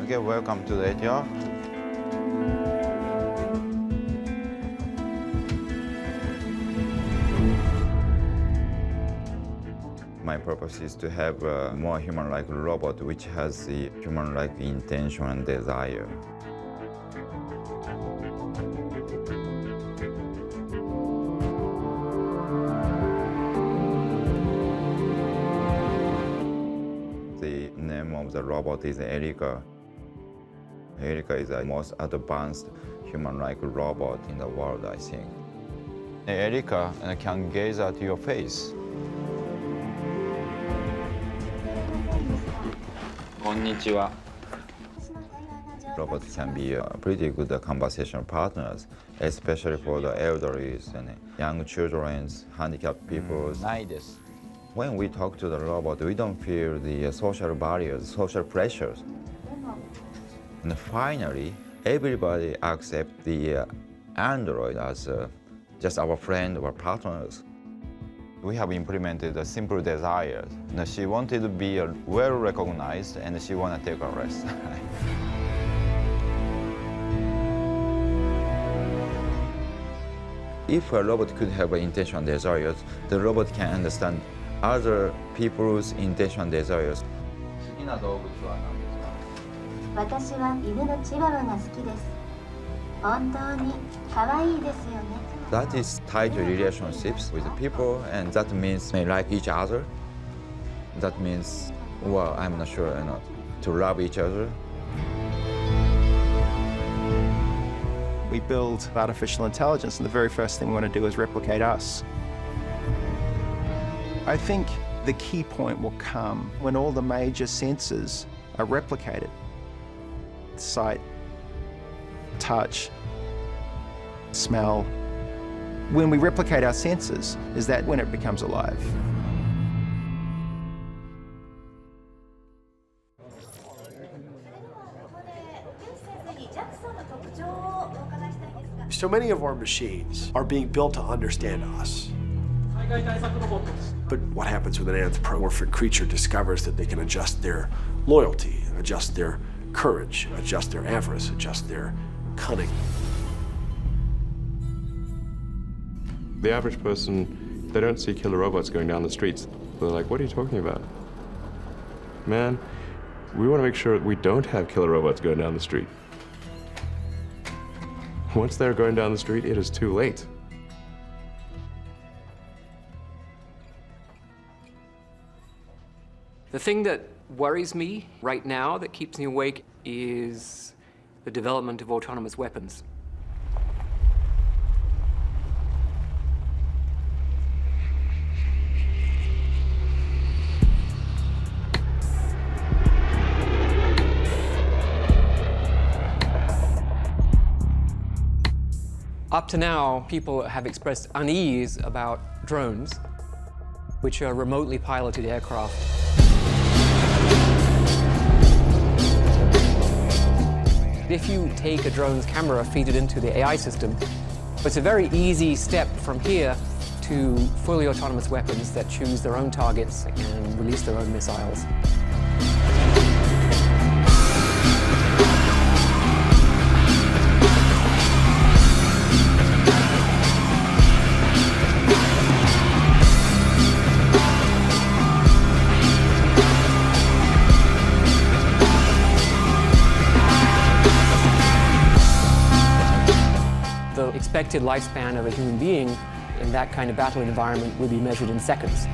Okay, welcome to the ATR. My purpose is to have a more human-like robot which has the human-like intention and desire. The name of the robot is Erica. Erica is the most advanced human-like robot in the world, I think. Erica can gaze at your face. Konnichiwa. Robots can be pretty good conversation partners, especially for the elderly and young children, handicapped people. When we talk to the robot, we don't feel the social barriers, social pressures. And finally, everybody accepts the Android as just our friend or partners. We have implemented a simple desire. She wanted to be well recognized and she wanted to take a rest. If a robot could have an intention and desires, the robot can understand other people's intention and desires. 好きな動物は何ですか？私は犬のチワワが好きです。本当に可愛いですよね。That is tied to relationships with people, and that means they like each other. That means, well, I'm not sure, to love each other. We build artificial intelligence, and the very first thing we want to do is replicate us. I think the key point will come when all the major senses are replicated. Sight, touch, smell. When we replicate our senses, is that when it becomes alive. So many of our machines are being built to understand us. But what happens when an anthropomorphic creature discovers that they can adjust their loyalty, adjust their courage, adjust their avarice, adjust their cunning? The average person, they don't see killer robots going down the streets. They're like, what are you talking about? Man, we want to make sure we don't have killer robots going down the street. Once they're going down the street, it is too late. The thing that worries me right now, that keeps me awake, is the development of autonomous weapons. Up to now, people have expressed unease about drones, which are remotely piloted aircraft. If you take a drone's camera, feed it into the AI system, it's a very easy step from here to fully autonomous weapons that choose their own targets and release their own missiles. The expected lifespan of a human being in that kind of battle environment would be measured in seconds.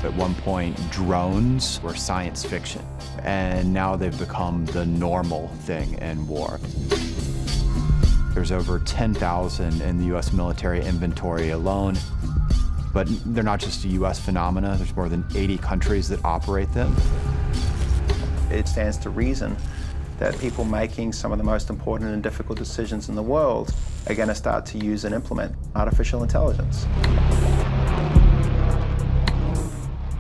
At one point, drones were science fiction, and now they've become the normal thing in war. There's over 10,000 in the US military inventory alone, but they're not just a US phenomena. There's more than 80 countries that operate them. It stands to reason that people making some of the most important and difficult decisions in the world are going to start to use and implement artificial intelligence.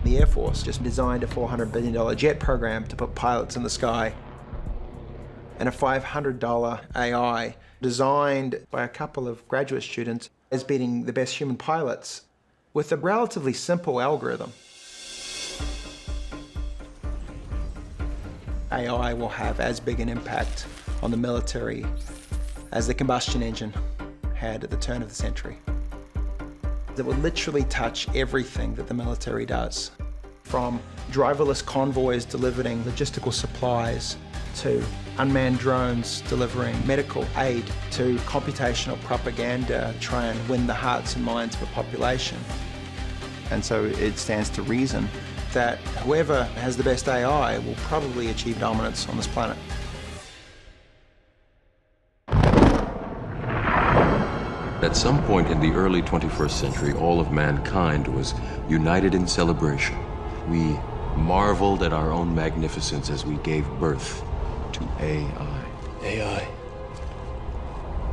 The Air Force just designed a $400 billion jet program to put pilots in the sky, and a $500 AI designed by a couple of graduate students is beating the best human pilots with a relatively simple algorithm. AI will have as big an impact on the military as the combustion engine had at the turn of the century. It will literally touch everything that the military does, from driverless convoys delivering logistical supplies, to unmanned drones delivering medical aid, to computational propaganda trying to win the hearts and minds of a population. And so it stands to reason that whoever has the best AI will probably achieve dominance on this planet. At some point in the early 21st century, all of mankind was united in celebration. We marveled at our own magnificence as we gave birth to AI. AI?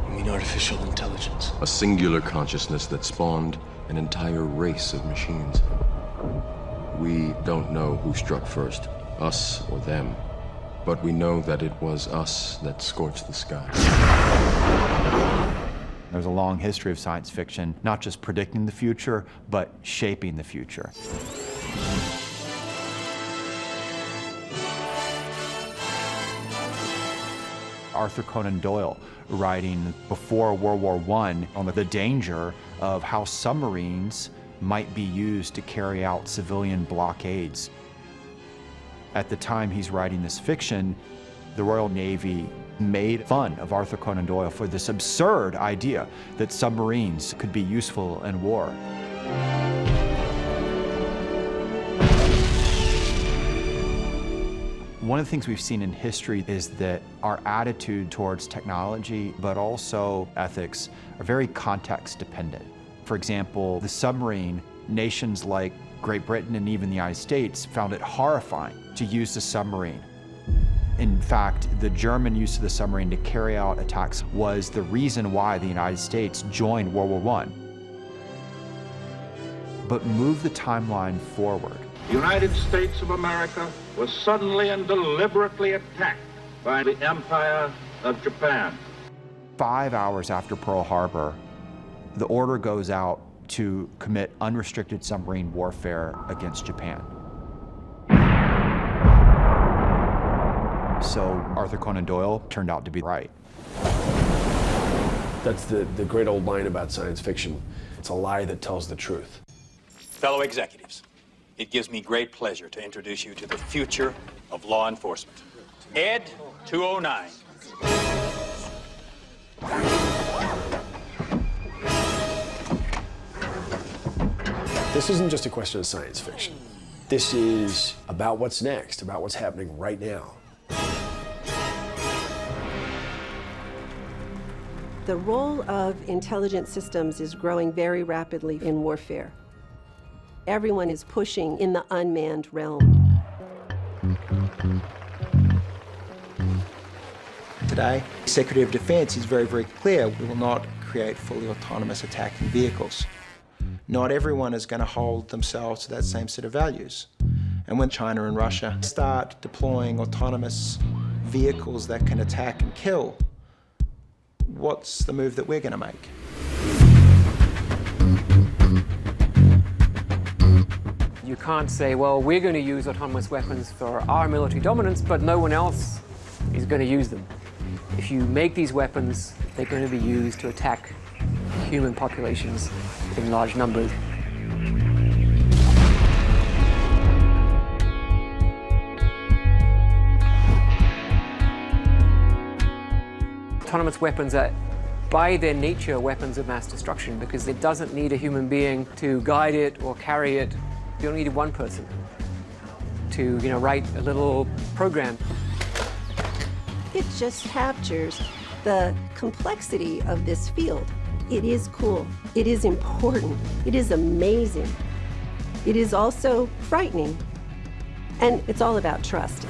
You mean artificial intelligence? A singular consciousness that spawned an entire race of machines. We don't know who struck first, us or them, but we know that it was us that scorched the sky. There's a long history of science fiction, not just predicting the future, but shaping the future. Arthur Conan Doyle, writing before World War I on the danger of how submarines might be used to carry out civilian blockades. At the time he's writing this fiction, the Royal Navy made fun of Arthur Conan Doyle for this absurd idea that submarines could be useful in war. One of the things we've seen in history is that our attitude towards technology, but also ethics, are very context dependent. For example, the submarine, nations like Great Britain and even the United States found it horrifying to use the submarine. In fact, the German use of the submarine to carry out attacks was the reason why the United States joined World War I. But move the timeline forward. The United States of America was suddenly and deliberately attacked by the Empire of Japan. 5 hours after Pearl Harbor, the order goes out to commit unrestricted submarine warfare against Japan. So Arthur Conan Doyle turned out to be right. That's the great old line about science fiction. It's a lie that tells the truth. Fellow executives, it gives me great pleasure to introduce you to the future of law enforcement. Ed 209. This isn't just a question of science fiction. This is about what's next, about what's happening right now. The role of intelligent systems is growing very rapidly in warfare. Everyone is pushing in the unmanned realm. Today, the Secretary of Defense is very, very clear. We will not create fully autonomous attacking vehicles. Not everyone is going to hold themselves to that same set of values. And when China and Russia start deploying autonomous vehicles that can attack and kill, what's the move that we're going to make? You can't say, well, we're going to use autonomous weapons for our military dominance, but no one else is going to use them. If you make these weapons, they're going to be used to attack human populations in large numbers. Autonomous weapons are, by their nature, weapons of mass destruction because it doesn't need a human being to guide it or carry it. You only need one person to, write a little program. It just captures the complexity of this field. It is cool. It is important. It is amazing. It is also frightening. And it's all about trust.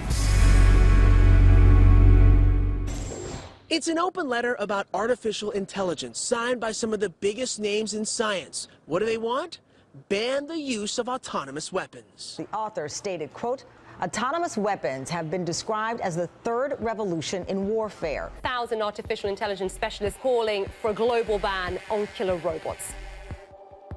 It's an open letter about artificial intelligence signed by some of the biggest names in science. What do they want? Ban the use of autonomous weapons. The author stated, quote, autonomous weapons have been described as the third revolution in warfare. 1,000 artificial intelligence specialists calling for a global ban on killer robots.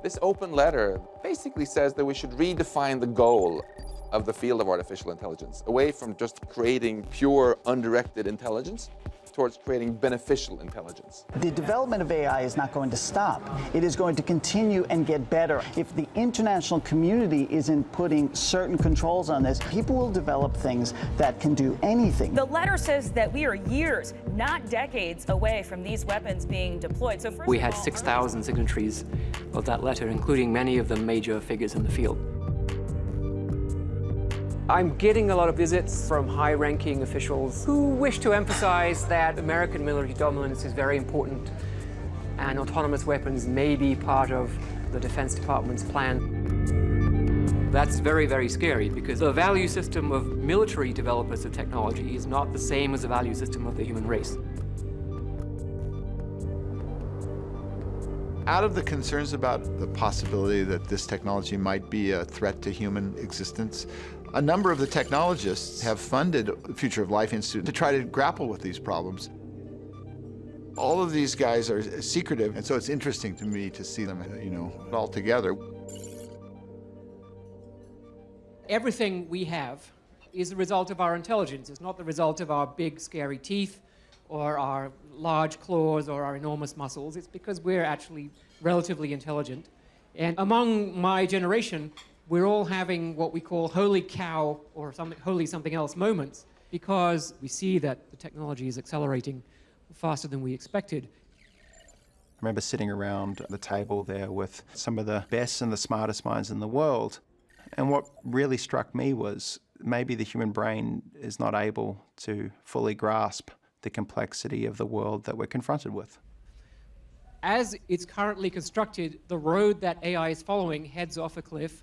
This open letter basically says that we should redefine the goal. of the field of artificial intelligence, away from just creating pure, undirected intelligence towards creating beneficial intelligence. The development of AI is not going to stop. It is going to continue and get better. If the international community isn't putting certain controls on this, people will develop things that can do anything. The letter says that we are years, not decades, away from these weapons being deployed. So We had 6,000 signatories of that letter, including many of the major figures in the field. I'm getting a lot of visits from high-ranking officials who wish to emphasize that American military dominance is very important and autonomous weapons may be part of the Defense Department's plan. That's very, very scary because the value system of military developers of technology is not the same as the value system of the human race. Out of the concerns about the possibility that this technology might be a threat to human existence, a number of the technologists have funded the Future of Life Institute to try to grapple with these problems. All of these guys are secretive, and so it's interesting to me to see them, all together. Everything we have is the result of our intelligence. It's not the result of our big, scary teeth or our large claws or our enormous muscles. It's because we're actually relatively intelligent. And among my generation, we're all having what we call holy cow or holy something else moments because we see that the technology is accelerating faster than we expected. I remember sitting around the table there with some of the best and the smartest minds in the world. And what really struck me was maybe the human brain is not able to fully grasp the complexity of the world that we're confronted with. As it's currently constructed, the road that AI is following heads off a cliff,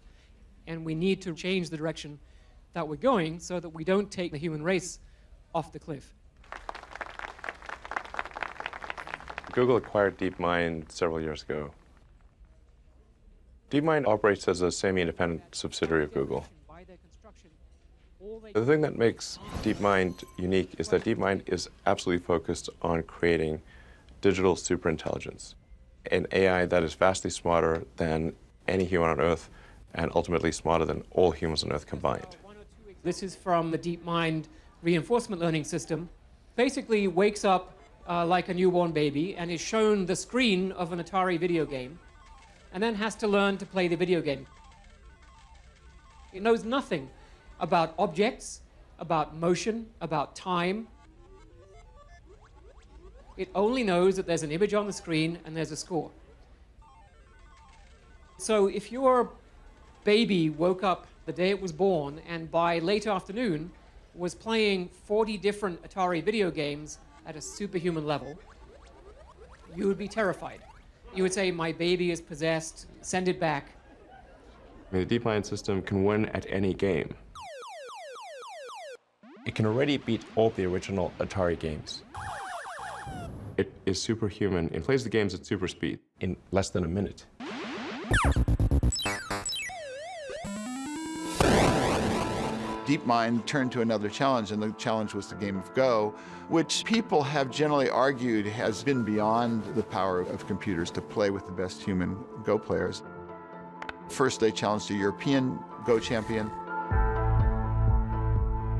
and we need to change the direction that we're going so that we don't take the human race off the cliff. Google acquired DeepMind several years ago. DeepMind operates as a semi-independent subsidiary of Google. The thing that makes DeepMind unique is that DeepMind is absolutely focused on creating digital superintelligence, an AI that is vastly smarter than any human on Earth and ultimately smarter than all humans on Earth combined. This is from the DeepMind reinforcement learning system. Basically wakes up like a newborn baby and is shown the screen of an Atari video game and then has to learn to play the video game. It knows nothing about objects, about motion, about time. It only knows that there's an image on the screen and there's a score. So if your baby woke up the day it was born and by late afternoon was playing 40 different Atari video games at a superhuman level, you would be terrified. You would say, my baby is possessed, send it back. I mean, the DeepMind system can win at any game. It can already beat all the original Atari games. It is superhuman. It plays the games at super speed in less than a minute. DeepMind turned to another challenge, and the challenge was the game of Go, which people have generally argued has been beyond the power of computers to play with the best human Go players. First, they challenged a European Go champion.